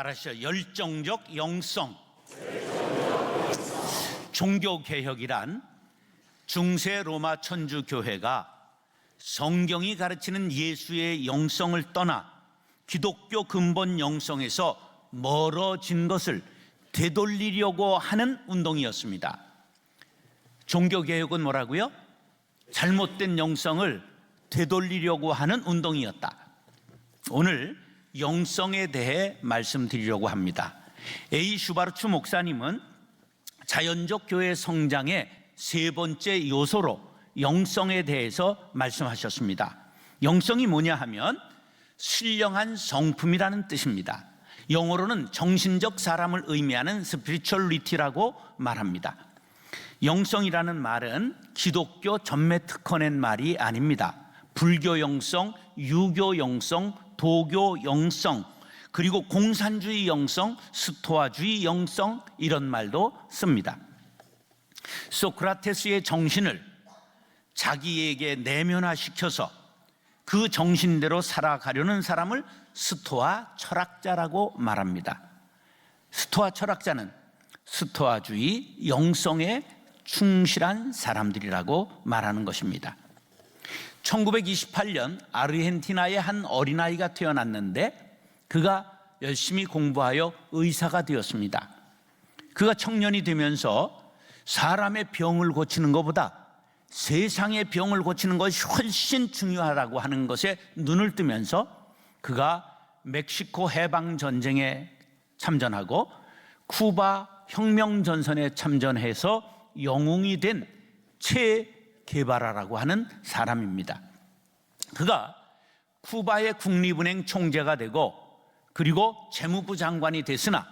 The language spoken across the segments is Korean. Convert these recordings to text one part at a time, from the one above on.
말하시죠. 열정적 영성. 종교개혁이란 중세 로마 천주교회가 성경이 가르치는 예수의 영성을 떠나 기독교 근본 영성에서 멀어진 것을 되돌리려고 하는 운동이었습니다. 종교개혁은 뭐라고요? 잘못된 영성을 되돌리려고 하는 운동이었다. 오늘 영성에 대해 말씀드리려고 합니다. A. 슈바르츠 목사님은 자연적 교회 성장의 세 번째 요소로 영성에 대해서 말씀하셨습니다. 영성이 뭐냐 하면 신령한 성품이라는 뜻입니다. 영어로는 정신적 사람을 의미하는 spirituality라고 말합니다. 영성이라는 말은 기독교 전매 특허낸 말이 아닙니다. 불교 영성, 유교 영성, 도교 영성, 그리고 공산주의 영성, 스토아주의 영성, 이런 말도 씁니다. 소크라테스의 정신을 자기에게 내면화시켜서 그 정신대로 살아가려는 사람을 스토아 철학자라고 말합니다. 스토아 철학자는 스토아주의 영성에 충실한 사람들이라고 말하는 것입니다. 1928년 아르헨티나의 한 어린아이가 태어났는데 그가 열심히 공부하여 의사가 되었습니다. 그가 청년이 되면서 사람의 병을 고치는 것보다 세상의 병을 고치는 것이 훨씬 중요하다고 하는 것에 눈을 뜨면서 그가 멕시코 해방전쟁에 참전하고 쿠바 혁명전선에 참전해서 영웅이 된 체 게바라라고 하는 사람입니다. 그가 쿠바의 국립은행 총재가 되고 그리고 재무부 장관이 됐으나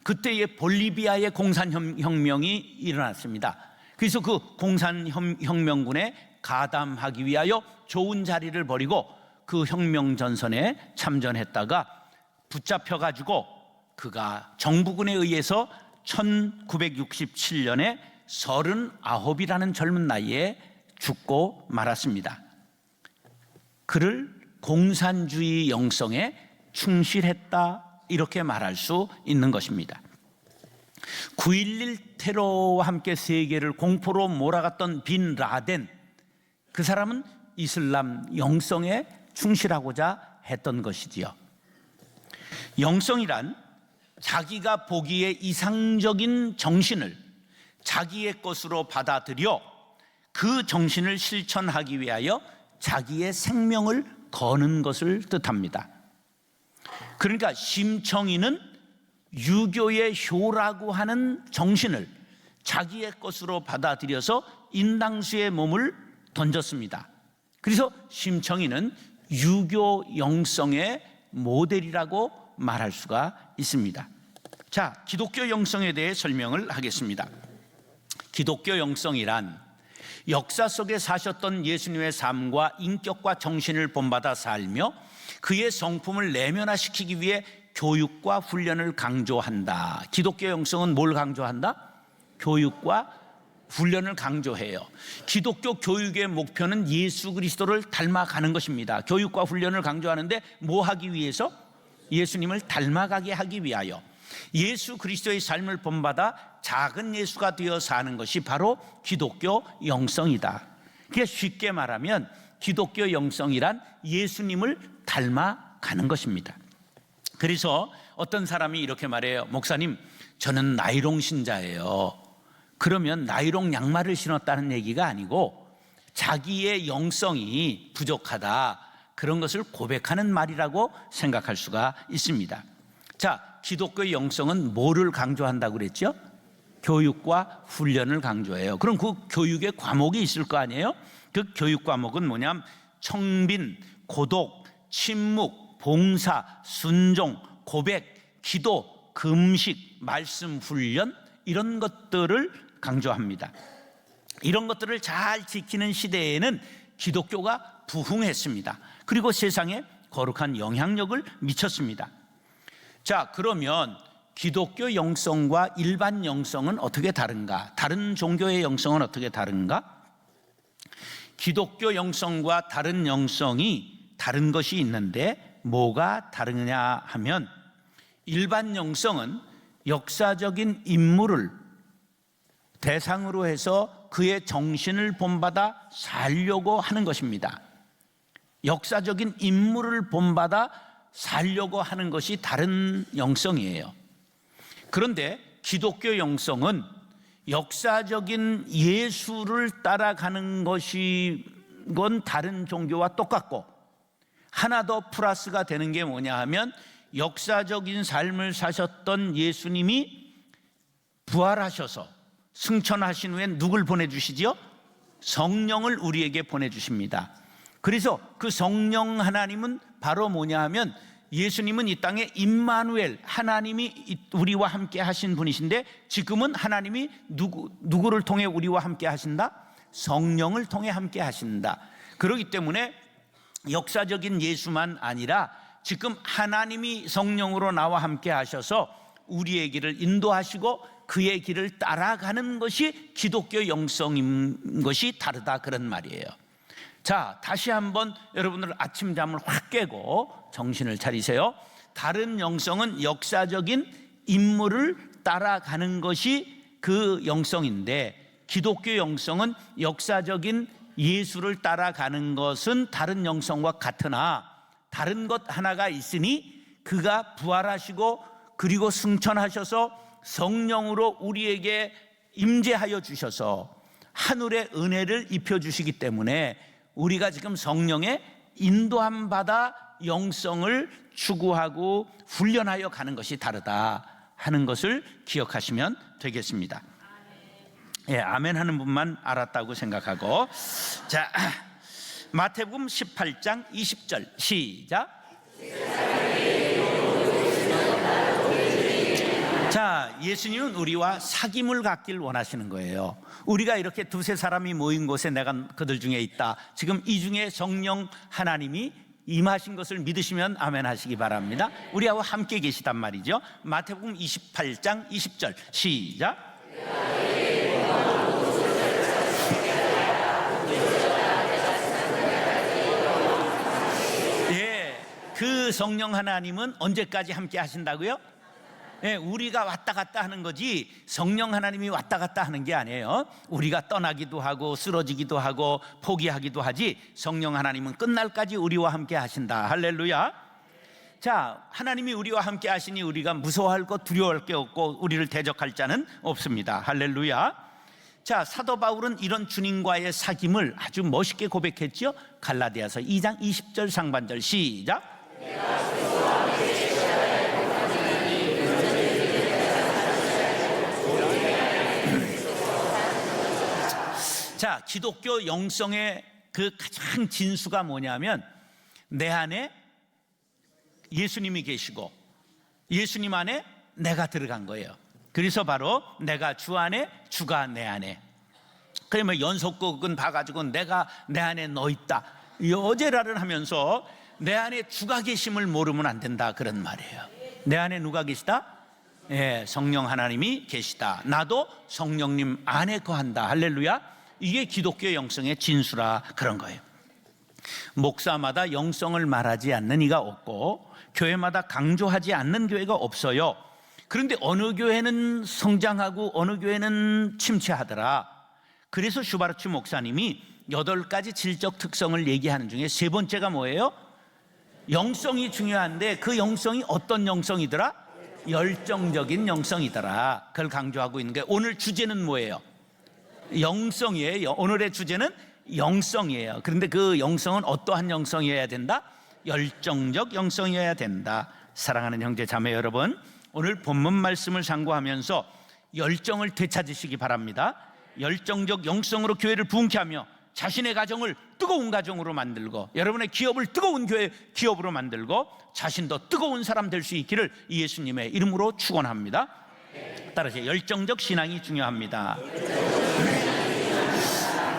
그때의 볼리비아의 공산혁명이 일어났습니다. 그래서 그 공산혁명군에 가담하기 위하여 좋은 자리를 버리고 그 혁명전선에 참전했다가 붙잡혀가지고 그가 정부군에 의해서 1967년에 39이라는 젊은 나이에 죽고 말았습니다. 그를 공산주의 영성에 충실했다, 이렇게 말할 수 있는 것입니다. 9.11 테러와 함께 세계를 공포로 몰아갔던 빈 라덴, 그 사람은 이슬람 영성에 충실하고자 했던 것이지요. 영성이란 자기가 보기에 이상적인 정신을 자기의 것으로 받아들여 그 정신을 실천하기 위하여 자기의 생명을 거는 것을 뜻합니다. 그러니까 심청이는 유교의 효라고 하는 정신을 자기의 것으로 받아들여서 인당수의 몸을 던졌습니다. 그래서 심청이는 유교 영성의 모델이라고 말할 수가 있습니다. 자, 기독교 영성에 대해 설명을 하겠습니다. 기독교 영성이란 역사 속에 사셨던 예수님의 삶과 인격과 정신을 본받아 살며 그의 성품을 내면화시키기 위해 교육과 훈련을 강조한다. 기독교 영성은 뭘 강조한다? 교육과 훈련을 강조해요. 기독교 교육의 목표는 예수 그리스도를 닮아가는 것입니다. 교육과 훈련을 강조하는데 뭐 하기 위해서? 예수님을 닮아가게 하기 위하여 예수 그리스도의 삶을 본받아 작은 예수가 되어 사는 것이 바로 기독교 영성이다. 그러니까 쉽게 말하면 기독교 영성이란 예수님을 닮아가는 것입니다. 그래서 어떤 사람이 이렇게 말해요. 목사님, 저는 나이롱 신자예요. 그러면 나이롱 양말을 신었다는 얘기가 아니고 자기의 영성이 부족하다, 그런 것을 고백하는 말이라고 생각할 수가 있습니다. 자, 기독교의 영성은 뭐를 강조한다고 그랬죠? 교육과 훈련을 강조해요. 그럼 그 교육의 과목이 있을 거 아니에요? 그 교육 과목은 뭐냐면 청빈, 고독, 침묵, 봉사, 순종, 고백, 기도, 금식, 말씀 훈련, 이런 것들을 강조합니다. 이런 것들을 잘 지키는 시대에는 기독교가 부흥했습니다. 그리고 세상에 거룩한 영향력을 미쳤습니다. 자, 그러면 기독교 영성과 일반 영성은 어떻게 다른가? 다른 종교의 영성은 어떻게 다른가? 기독교 영성과 다른 영성이 다른 것이 있는데 뭐가 다르냐 하면 일반 영성은 역사적인 인물을 대상으로 해서 그의 정신을 본받아 살려고 하는 것입니다. 역사적인 인물을 본받아 살려고 하는 것이 다른 영성이에요. 그런데 기독교 영성은 역사적인 예수를 따라가는 것이 건 다른 종교와 똑같고, 하나 더 플러스가 되는 게 뭐냐 하면, 역사적인 삶을 사셨던 예수님이 부활하셔서 승천하신 후에 누굴 보내주시지요? 성령을 우리에게 보내주십니다. 그래서 그 성령 하나님은 바로 뭐냐 하면, 예수님은 이 땅에 임마누엘, 하나님이 우리와 함께 하신 분이신데, 지금은 하나님이 누구를 통해 우리와 함께 하신다? 성령을 통해 함께 하신다. 그렇기 때문에 역사적인 예수만 아니라 지금 하나님이 성령으로 나와 함께 하셔서 우리의 길을 인도하시고 그의 길을 따라가는 것이 기독교 영성인 것이 다르다, 그런 말이에요. 자, 다시 한번 여러분들 아침잠을 확 깨고 정신을 차리세요. 다른 영성은 역사적인 인물을 따라가는 것이 그 영성인데, 기독교 영성은 역사적인 예수를 따라가는 것은 다른 영성과 같으나 다른 것 하나가 있으니, 그가 부활하시고 그리고 승천하셔서 성령으로 우리에게 임재하여 주셔서 하늘의 은혜를 입혀주시기 때문에 우리가 지금 성령의 인도함 받아 영성을 추구하고 훈련하여 가는 것이 다르다 하는 것을 기억하시면 되겠습니다. 예, 아멘 하는 분만 알았다고 생각하고, 자, 마태복음 18장 20절 시작. 자, 예수님은 우리와 사귐을 갖길 원하시는 거예요. 우리가 이렇게 두세 사람이 모인 곳에 내가 그들 중에 있다. 지금 이 중에 성령 하나님이 임하신 것을 믿으시면 아멘 하시기 바랍니다. 우리하고 함께 계시단 말이죠. 마태복음 28장 20절 시작. 예, 그 성령 하나님은 언제까지 함께 하신다고요? 예, 우리가 왔다 갔다 하는 거지 성령 하나님이 왔다 갔다 하는 게 아니에요. 우리가 떠나기도 하고 쓰러지기도 하고 포기하기도 하지, 성령 하나님은 끝날까지 우리와 함께 하신다. 할렐루야. 자, 하나님이 우리와 함께 하시니 우리가 무서워할 것, 두려워할 게 없고 우리를 대적할 자는 없습니다. 할렐루야. 자, 사도 바울은 이런 주님과의 사귐을 아주 멋있게 고백했죠. 갈라디아서 2장 20절 상반절 시작. 자, 기독교 영성의 그 가장 진수가 뭐냐면, 내 안에 예수님이 계시고 예수님 안에 내가 들어간 거예요. 그래서 바로 내가 주 안에, 주가 내 안에. 그러면 연속극은 봐가지고 내가 내 안에 너 있다, 여제라를 하면서 내 안에 주가 계심을 모르면 안 된다, 그런 말이에요. 내 안에 누가 계시다? 예, 성령 하나님이 계시다. 나도 성령님 안에 거한다. 할렐루야. 이게 기독교 영성의 진수라, 그런 거예요. 목사마다 영성을 말하지 않는 이가 없고 교회마다 강조하지 않는 교회가 없어요. 그런데 어느 교회는 성장하고 어느 교회는 침체하더라. 그래서 슈바르츠 목사님이 8가지 질적 특성을 얘기하는 중에 3번째가 뭐예요? 영성이 중요한데 그 영성이 어떤 영성이더라? 열정적인 영성이더라. 그걸 강조하고 있는 게, 오늘 주제는 뭐예요? 영성이에요. 오늘의 주제는 영성이에요. 그런데 그 영성은 어떠한 영성이어야 된다? 열정적 영성이어야 된다. 사랑하는 형제 자매 여러분, 오늘 본문 말씀을 상고하면서 열정을 되찾으시기 바랍니다. 열정적 영성으로 교회를 부흥케 하며 자신의 가정을 뜨거운 가정으로 만들고, 여러분의 기업을 뜨거운 교회 기업으로 만들고, 자신도 뜨거운 사람 될 수 있기를 예수님의 이름으로 축원합니다. 따라서 열정적 신앙이 중요합니다.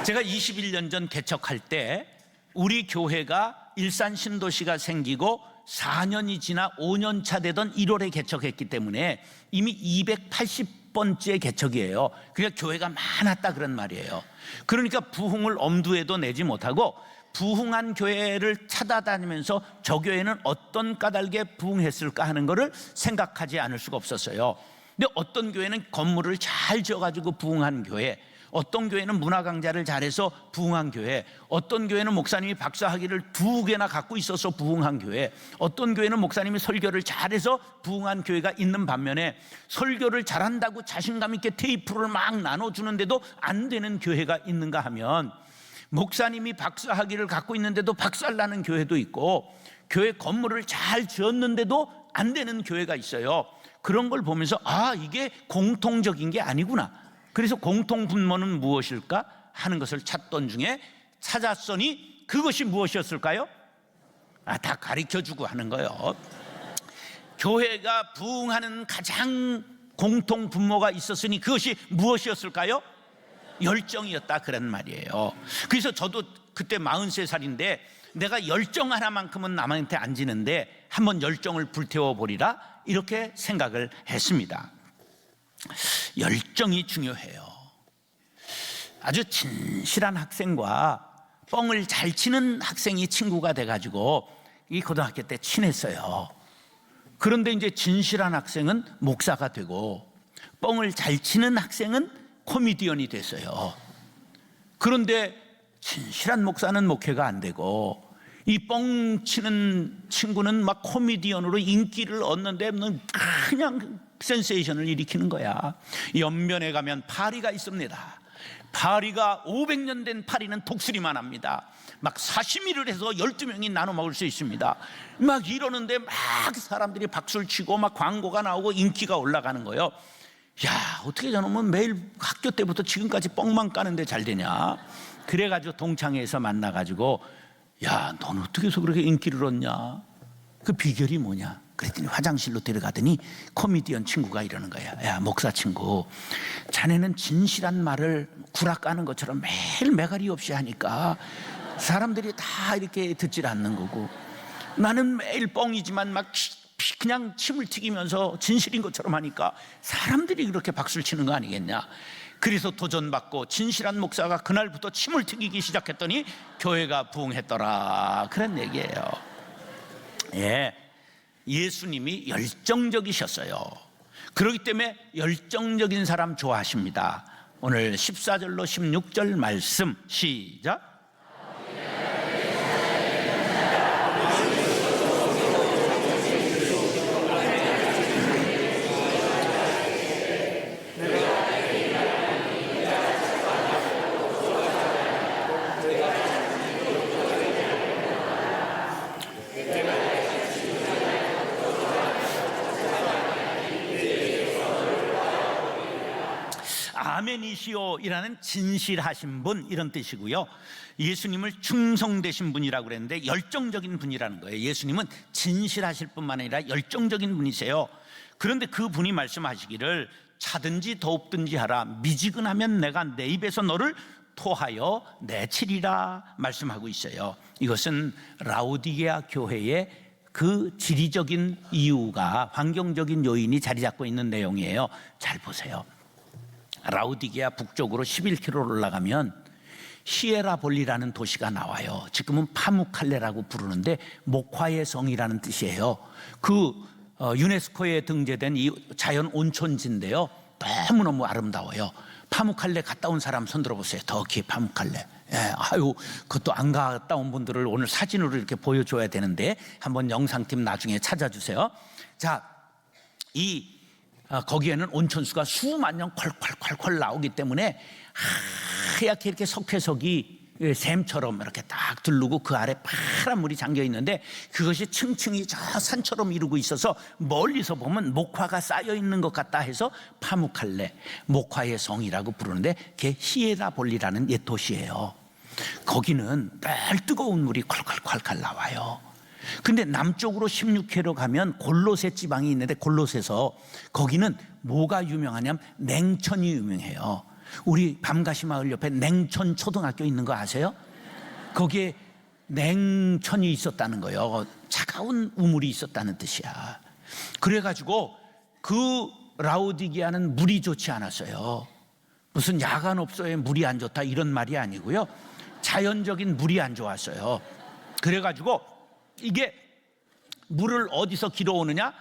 제가 21년 전 개척할 때 우리 교회가 일산 신도시가 생기고 4년이 지나 5년 차 되던 1월에 개척했기 때문에 이미 280번째 개척이에요. 그러니까 교회가 많았다, 그런 말이에요. 그러니까 부흥을 엄두에도 내지 못하고 부흥한 교회를 찾아다니면서 저 교회는 어떤 까닭에 부흥했을까 하는 것을 생각하지 않을 수가 없었어요. 근데 어떤 교회는 건물을 잘 지어가지고 부흥한 교회, 어떤 교회는 문화 강좌를 잘해서 부흥한 교회, 어떤 교회는 목사님이 박사학위를 2개나 갖고 있어서 부흥한 교회, 어떤 교회는 목사님이 설교를 잘해서 부흥한 교회가 있는 반면에 설교를 잘한다고 자신감 있게 테이프를 막 나눠주는데도 안 되는 교회가 있는가 하면, 목사님이 박사학위를 갖고 있는데도 박살나는 교회도 있고, 교회 건물을 잘 지었는데도 안 되는 교회가 있어요. 그런 걸 보면서 이게 공통적인 게 아니구나. 그래서 공통 분모는 무엇일까 하는 것을 찾던 중에 찾았으니 그것이 무엇이었을까요? 다 가르쳐주고 하는 거예요. 교회가 부흥하는 가장 공통 분모가 있었으니 그것이 무엇이었을까요? 열정이었다, 그런 말이에요. 그래서 저도 그때 43살인데 내가 열정 하나만큼은 남한테 안 지는데 한번 열정을 불태워 보리라, 이렇게 생각을 했습니다. 열정이 중요해요. 아주 진실한 학생과 뻥을 잘 치는 학생이 친구가 돼가지고 이 고등학교 때 친했어요. 그런데 이제 진실한 학생은 목사가 되고 뻥을 잘 치는 학생은 코미디언이 됐어요. 그런데 진실한 목사는 목회가 안 되고 이 뻥 치는 친구는 막 코미디언으로 인기를 얻는데 그냥 센세이션을 일으키는 거야. 연변에 가면 파리가 있습니다. 파리가 500년 된 파리는 독수리만 합니다. 막 사시미를 해서 12명이 나눠 먹을 수 있습니다. 막 이러는데 막 사람들이 박수를 치고 막 광고가 나오고 인기가 올라가는 거예요. 야, 어떻게 저놈은 매일 학교 때부터 지금까지 뻥만 까는데 잘 되냐. 그래가지고 동창회에서 만나가지고, 야, 넌 어떻게 해서 그렇게 인기를 얻냐, 그 비결이 뭐냐 그랬더니 화장실로 데려가더니 코미디언 친구가 이러는 거야. 야, 목사 친구, 자네는 진실한 말을 구라 까는 것처럼 매일 매가리 없이 하니까 사람들이 다 이렇게 듣질 않는 거고, 나는 매일 뻥이지만 막 그냥 침을 튀기면서 진실인 것처럼 하니까 사람들이 그렇게 박수를 치는 거 아니겠냐. 그래서 도전받고 진실한 목사가 그날부터 침을 튀기기 시작했더니 교회가 부흥했더라, 그런 얘기예요. 예, 예수님이 열정적이셨어요. 그렇기 때문에 열정적인 사람 좋아하십니다. 오늘 14절로 16절 말씀 시작. 아멘이시오이라는 진실하신 분, 이런 뜻이고요. 예수님을 충성되신 분이라고 그랬는데 열정적인 분이라는 거예요. 예수님은 진실하실 뿐만 아니라 열정적인 분이세요. 그런데 그 분이 말씀하시기를 차든지 더웁든지 하라, 미지근하면 내가 내 입에서 너를 토하여 내치리라 말씀하고 있어요. 이것은 라오디게아 교회의 그 지리적인 이유가, 환경적인 요인이 자리 잡고 있는 내용이에요. 잘 보세요. 라오디게아 북쪽으로 11km 올라가면 히에라볼리라는 도시가 나와요. 지금은 파무칼레라고 부르는데 목화의 성이라는 뜻이에요. 그 유네스코에 등재된 이 자연 온천지인데요, 너무너무 아름다워요. 파무칼레 갔다 온 사람 손 들어보세요. 터키 파무칼레. 예, 그것도 안 갔다 온 분들을 오늘 사진으로 이렇게 보여줘야 되는데 한번 영상팀 나중에 찾아주세요. 자, 거기에는 온천수가 수만 년 콸콸콸콸 나오기 때문에 하얗게 이렇게 석회석이 샘처럼 이렇게 딱 들르고 그 아래 파란 물이 잠겨 있는데 그것이 층층이 저 산처럼 이루고 있어서 멀리서 보면 목화가 쌓여 있는 것 같다 해서 파무칼레, 목화의 성이라고 부르는데 그게 히에라볼리라는 옛 도시예요. 거기는 늘 뜨거운 물이 콸콸콸콸 나와요. 근데 남쪽으로 16km 가면 골로새 지방이 있는데, 골로새서 거기는 뭐가 유명하냐면 냉천이 유명해요. 우리 밤가시 마을 옆에 냉천 초등학교 있는 거 아세요? 거기에 냉천이 있었다는 거예요. 차가운 우물이 있었다는 뜻이야. 그래가지고 그 라오디게아는 물이 좋지 않았어요. 무슨 야간 업소에 물이 안 좋다 이런 말이 아니고요, 자연적인 물이 안 좋았어요. 그래가지고 이게 물을 어디서 길어오느냐?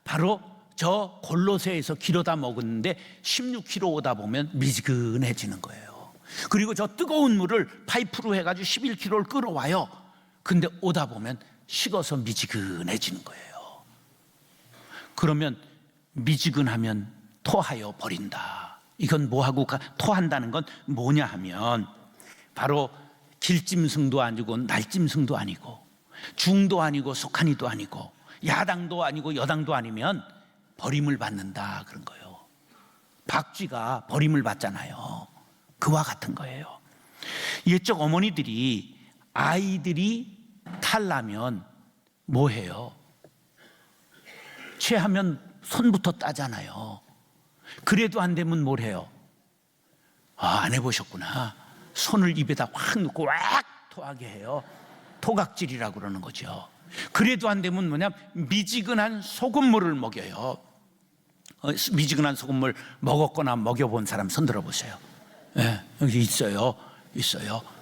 바로 저 골로새에서 길어다 먹었는데 16km 오다 보면 미지근해지는 거예요. 그리고 저 뜨거운 물을 파이프로 해가지고 11km를 끌어와요. 근데 오다 보면 식어서 미지근해지는 거예요. 그러면 미지근하면 토하여 버린다. 이건 뭐하고 토한다는 건 뭐냐 하면 바로 길짐승도 아니고 날짐승도 아니고 중도 아니고 속한이도 아니고 야당도 아니고 여당도 아니면 버림을 받는다 그런 거예요. 박쥐가 버림을 받잖아요. 그와 같은 거예요. 옛적 어머니들이 아이들이 탈라면 뭐 해요? 체하면 손부터 따잖아요. 그래도 안 되면 뭘 해요? 안 해보셨구나. 손을 입에다 확 넣고 왁 토하게 해요. 토각질이라고 그러는 거죠. 그래도 안 되면 뭐냐? 미지근한 소금물을 먹여요. 미지근한 소금물 먹었거나 먹여본 사람 손 들어보세요. 네, 여기 있어요.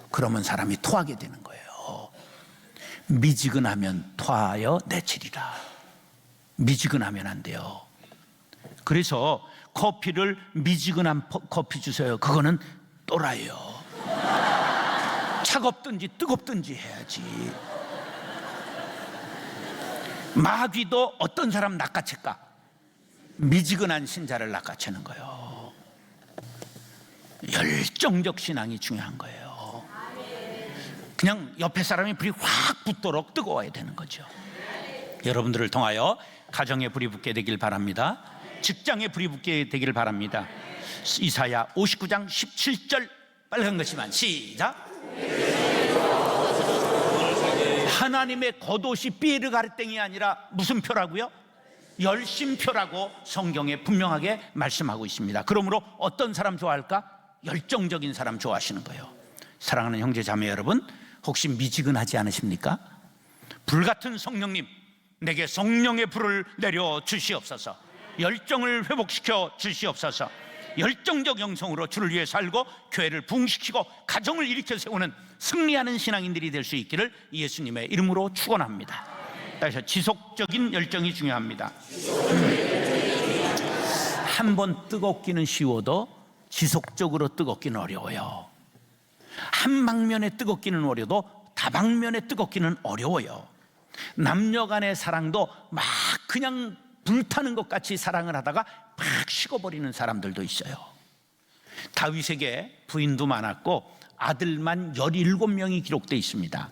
그러면 사람이 토하게 되는 거예요. 미지근하면 토하여 내치리라. 미지근하면 안 돼요. 그래서 커피를 미지근한 커피 주세요. 그거는 또라이요. 차갑든지 뜨겁든지 해야지. 마귀도 어떤 사람 낚아챌까? 미지근한 신자를 낚아채는 거예요. 열정적 신앙이 중요한 거예요. 그냥 옆에 사람이 불이 확 붙도록 뜨거워야 되는 거죠. 여러분들을 통하여 가정에 불이 붙게 되길 바랍니다. 직장에 불이 붙게 되길 바랍니다. 이사야 59장 17절 빨간 것이만 시작. 하나님의 겉옷이 삐에르 가르땡이 아니라 무슨 표라고요? 열심표라고 성경에 분명하게 말씀하고 있습니다. 그러므로 어떤 사람 좋아할까? 열정적인 사람 좋아하시는 거예요. 사랑하는 형제 자매 여러분, 혹시 미지근하지 않으십니까? 불같은 성령님, 내게 성령의 불을 내려 주시옵소서. 열정을 회복시켜 주시옵소서. 열정적 영성으로 주를 위해 살고 교회를 부흥시키고 가정을 일으켜 세우는 승리하는 신앙인들이 될 수 있기를 예수님의 이름으로 축원합니다. 따라서 지속적인 열정이 중요합니다. 한번 뜨겁기는 쉬워도 지속적으로 뜨겁기는 어려워요. 한 방면에 뜨겁기는 어려도 다방면에 뜨겁기는 어려워요. 남녀 간의 사랑도 막 그냥 불타는 것 같이 사랑을 하다가 팍 식어버리는 사람들도 있어요. 다윗에게 부인도 많았고 아들만 17명이 기록되어 있습니다.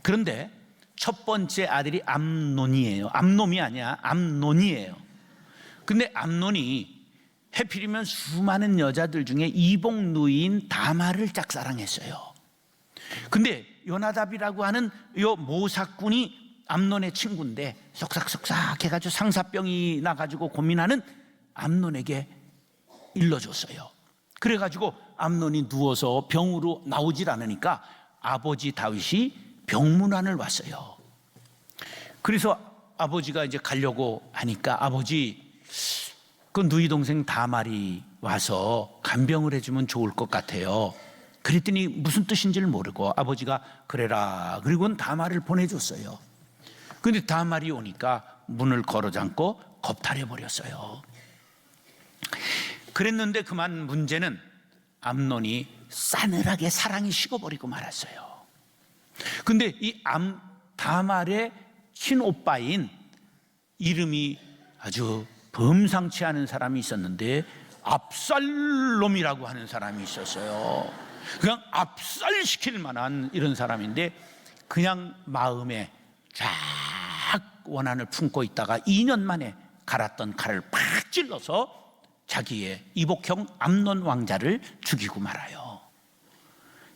그런데 첫 번째 아들이 암논이에요. 암놈이 아니야, 암논이에요. 근데 암논이 해필이면 수많은 여자들 중에 이복누이인 다말을 짝사랑했어요. 근데 요나답이라고 하는 요 모사꾼이 암논의 친구인데 속삭속삭 해가지고 상사병이 나가지고 고민하는 암논에게 일러줬어요. 그래가지고 암논이 누워서 병으로 나오질 않으니까 아버지 다윗이 병문안을 왔어요. 그래서 아버지가 이제 가려고 하니까 아버지, 그 누이 동생 다말이 와서 간병을 해주면 좋을 것 같아요. 그랬더니 무슨 뜻인지를 모르고 아버지가 그래라, 그리고는 다말을 보내줬어요. 근데 다말이 오니까 문을 걸어 잠고 겁탈해 버렸어요. 그랬는데 그만 문제는 암논이 싸늘하게 사랑이 식어버리고 말았어요. 근데 이 다말의 친오빠인 이름이 아주 범상치 않은 사람이 있었는데 압살롬이라고 하는 사람이 있었어요. 그냥 압살시킬 만한 이런 사람인데 그냥 마음에 쫙 원한을 품고 있다가 2년 만에 갈았던 칼을 팍 찔러서 자기의 이복형 암논 왕자를 죽이고 말아요.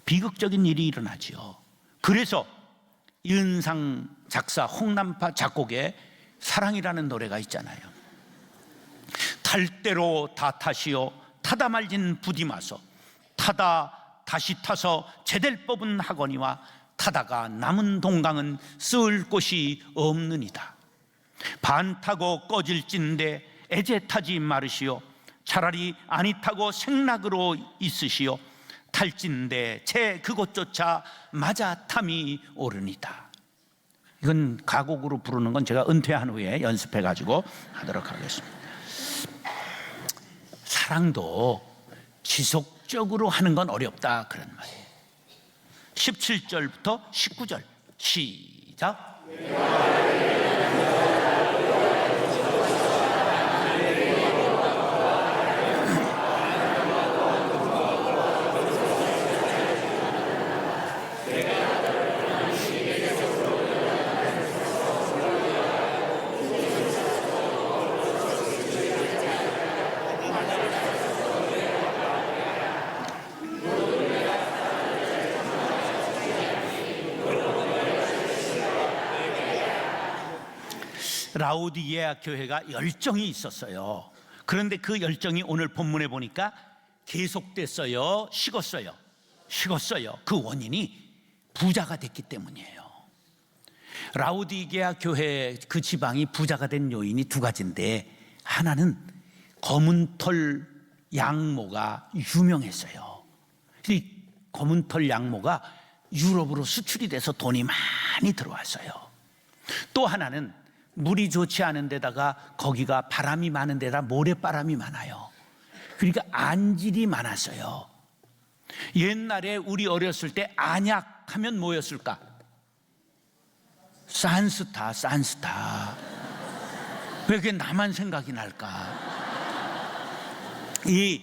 비극적인 일이 일어나지요. 그래서 이은상 작사 홍남파 작곡에 사랑이라는 노래가 있잖아요. 탈대로 다 타시오 타다 말진 부디마서 타다 다시 타서 제댈 법은 하거니와 타다가 남은 동강은 쓸 곳이 없느니라. 반 타고 꺼질진데 애제 타지 마르시오 차라리 아니 타고 생락으로 있으시오. 탈진대 제 그곳조차 맞아탐이 오르니다. 이건 가곡으로 부르는 건 제가 은퇴한 후에 연습해가지고 하도록 하겠습니다. 사랑도 지속적으로 하는 건 어렵다 그런 말이에요. 17절부터 19절 시작. 라오디게아 교회가 열정이 있었어요. 그런데 그 열정이 오늘 본문에 보니까 계속됐어요? 식었어요? 식었어요. 그 원인이 부자가 됐기 때문이에요. 라오디게아 교회 그 지방이 부자가 된 요인이 두 가지인데, 하나는 검은 털 양모가 유명했어요. 이 검은 털 양모가 유럽으로 수출이 돼서 돈이 많이 들어왔어요. 또 하나는 물이 좋지 않은 데다가 거기가 바람이 많은 데다 모래바람이 많아요. 그러니까 안질이 많았어요. 옛날에 우리 어렸을 때 안약 하면 뭐였을까? 산스타. 왜 그게 나만 생각이 날까? 이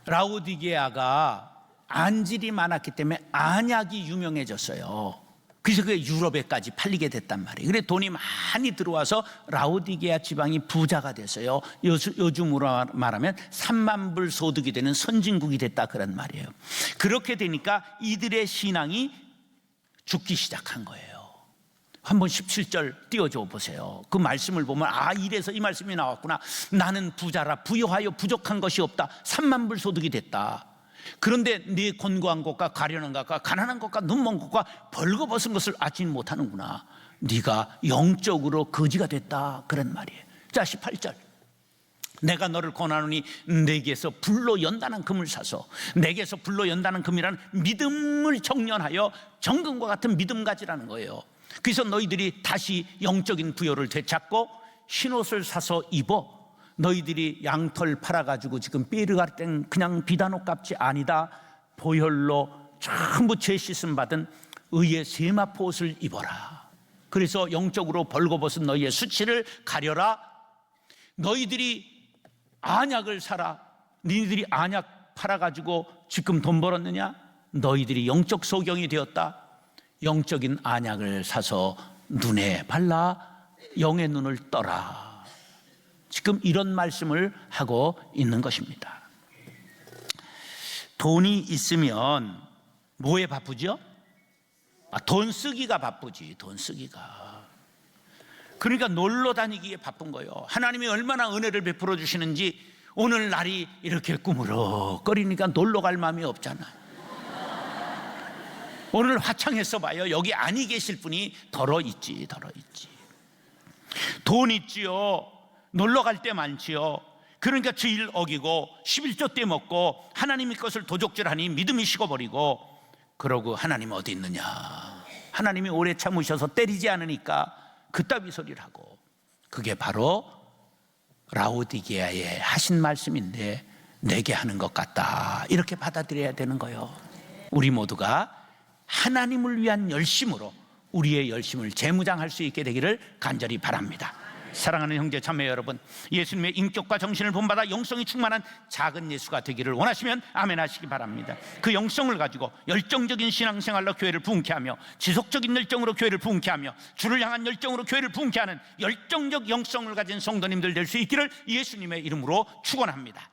라오디게아가 안질이 많았기 때문에 안약이 유명해졌어요. 그래서 그게 유럽에까지 팔리게 됐단 말이에요. 그래 돈이 많이 들어와서 라오디게아 지방이 부자가 됐어요. 요즘으로 말하면 3만 불 소득이 되는 선진국이 됐다 그런 말이에요. 그렇게 되니까 이들의 신앙이 죽기 시작한 거예요. 한번 17절 띄워줘 보세요. 그 말씀을 보면 이래서 이 말씀이 나왔구나. 나는 부자라 부여하여 부족한 것이 없다. 3만 불 소득이 됐다. 그런데 네 곤고한 것과 가련한 것과 가난한 것과 눈먼 것과 벌거벗은 것을 알지 못하는구나. 네가 영적으로 거지가 됐다 그런 말이에요. 자 18절 내가 너를 권하노니 내게서 불로 연단한 금을 사서, 내게서 불로 연단한 금이라는 믿음을 정련하여 정금과 같은 믿음 가지라는 거예요. 그래서 너희들이 다시 영적인 부여를 되찾고 흰옷을 사서 입어. 너희들이 양털 팔아가지고 지금 삐르갈 땐 그냥 비단옷 값이 아니다. 보혈로 전부 죄 씻음 받은 의의 세마포 옷을 입어라. 그래서 영적으로 벌거벗은 너희의 수치를 가려라. 너희들이 안약을 사라. 너희들이 안약 팔아가지고 지금 돈 벌었느냐? 너희들이 영적 소경이 되었다. 영적인 안약을 사서 눈에 발라 영의 눈을 떠라. 지금 이런 말씀을 하고 있는 것입니다. 돈이 있으면 뭐에 바쁘죠? 돈 쓰기가 바쁘지. 돈 쓰기가. 그러니까 놀러 다니기에 바쁜 거예요. 하나님이 얼마나 은혜를 베풀어 주시는지 오늘 날이 이렇게 꾸무럭거리니까 놀러 갈 마음이 없잖아. 오늘 화창했어 봐요. 여기 아니 계실 분이 덜어 있지. 돈 있지요. 놀러 갈 때 많지요. 그러니까 주일 어기고 11조 때 먹고 하나님의 것을 도적질하니 믿음이 식어버리고, 그러고 하나님 어디 있느냐, 하나님이 오래 참으셔서 때리지 않으니까 그따위 소리를 하고. 그게 바로 라오디게아에 하신 말씀인데 내게 하는 것 같다, 이렇게 받아들여야 되는 거예요. 우리 모두가 하나님을 위한 열심으로 우리의 열심을 재무장할 수 있게 되기를 간절히 바랍니다. 사랑하는 형제 자매 여러분, 예수님의 인격과 정신을 본받아 영성이 충만한 작은 예수가 되기를 원하시면 아멘 하시기 바랍니다. 그 영성을 가지고 열정적인 신앙생활로 교회를 부흥케 하며, 지속적인 열정으로 교회를 부흥케 하며, 주를 향한 열정으로 교회를 부흥케 하는 열정적 영성을 가진 성도님들 될 수 있기를 예수님의 이름으로 축원합니다.